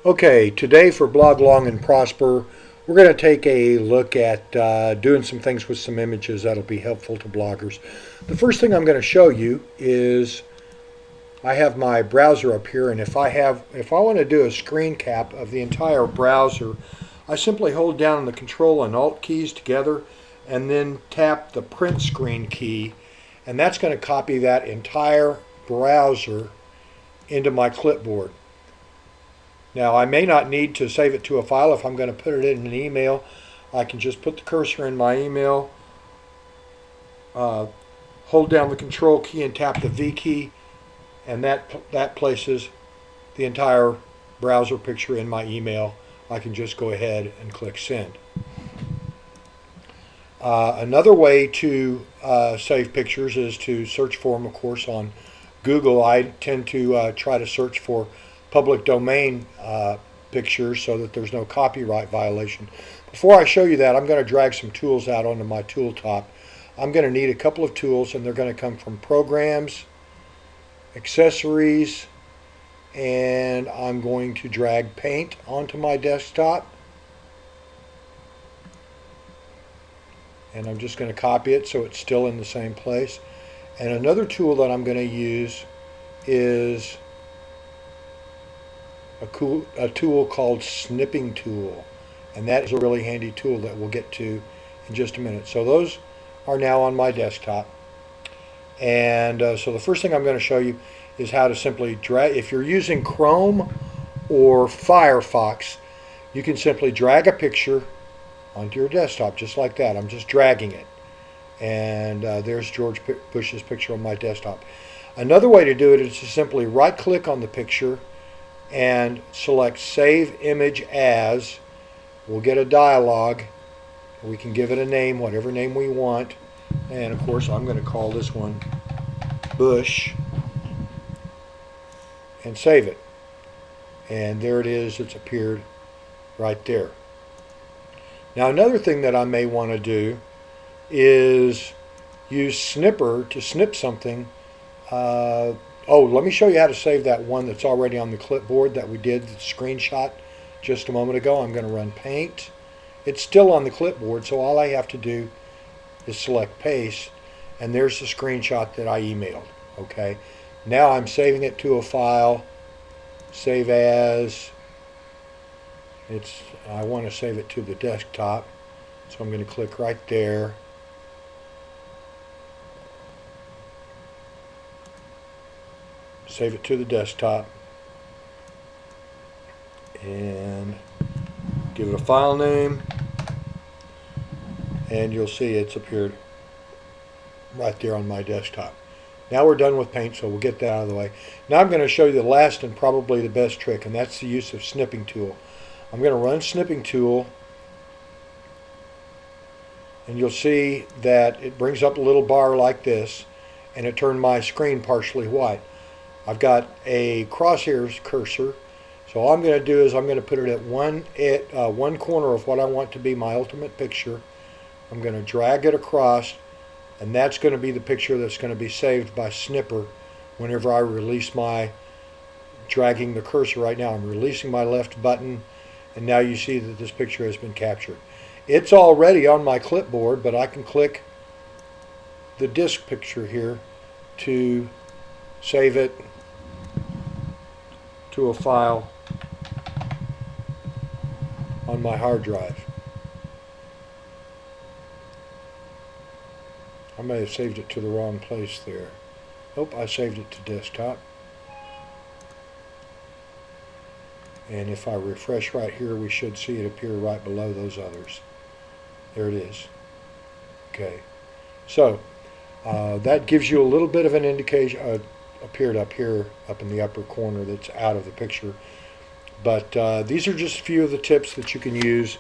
Okay, today for Blog Long and Prosper, we're going to take a look at doing some things with some images that'll be helpful to bloggers. The first thing I'm going to show you is I have my browser up here, and if I want to do a screen cap of the entire browser, I simply hold down the Control and Alt keys together and then tap the print screen key, and that's going to copy that entire browser into my clipboard. Now, I may not need to save it to a file. If I'm going to put it in an email, I can just put the cursor in my email, hold down the Control key and tap the V key, and that places the entire browser picture in my email. I can just go ahead and click Send. Another way to save pictures is to search for them, of course, on Google. I tend to try to search for public domain pictures so that there's no copyright violation. Before I show you that, I'm going to drag some tools out onto my tool top. I'm going to need a couple of tools, and they're going to come from Programs, Accessories, and I'm going to drag Paint onto my desktop. And I'm just going to copy it so it's still in the same place. And another tool that I'm going to use is a tool called Snipping Tool, and that is a really handy tool that we'll get to in just a minute. So those are now on my desktop, and so the first thing I'm going to show you is how to simply drag. If you're using Chrome or Firefox, you can simply drag a picture onto your desktop just like that. I'm just dragging it, and there's George Bush's picture on my desktop. Another way to do it is to simply right click on the picture and select Save Image As. We'll get a dialog. We can give it a name, whatever name we want, and of course I'm going to call this one Bush, and save it. And there it is. It's appeared right there. Now, another thing that I may want to do is use Snipper to snip something. Let me show you how to save that one that's already on the clipboard that we did the screenshot just a moment ago. I'm going to run Paint. It's still on the clipboard, so all I have to do is select Paste, and there's the screenshot that I emailed. Okay. Now I'm saving it to a file. Save As. I want to save it to the desktop, so I'm going to click right there. Save it to the desktop and give it a file name, and you'll see it's appeared right there on my desktop. Now we're done with Paint, so we'll get that out of the way. Now I'm going to show you the last and probably the best trick, and that's the use of Snipping Tool. I'm going to run Snipping Tool, and you'll see that it brings up a little bar like this, and it turned my screen partially white. I've got a crosshairs cursor, so all I'm going to do is I'm going to put it at one corner of what I want to be my ultimate picture. I'm going to drag it across, and that's going to be the picture that's going to be saved by Snipper whenever I release my dragging the cursor. Right now I'm releasing my left button, and now you see that this picture has been captured. It's already on my clipboard, but I can click the disk picture here to save it to a file on my hard drive. I may have saved it to the wrong place there. Nope, I saved it to desktop. And if I refresh right here, we should see it appear right below those others. There it is. Okay, so that gives you a little bit of an indication. Appeared up here, up in the upper corner, that's out of the picture. But these are just a few of the tips that you can use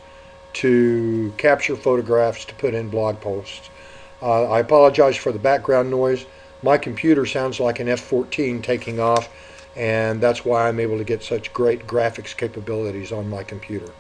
to capture photographs to put in blog posts. I apologize for the background noise. My computer sounds like an F-14 taking off, and that's why I'm able to get such great graphics capabilities on my computer.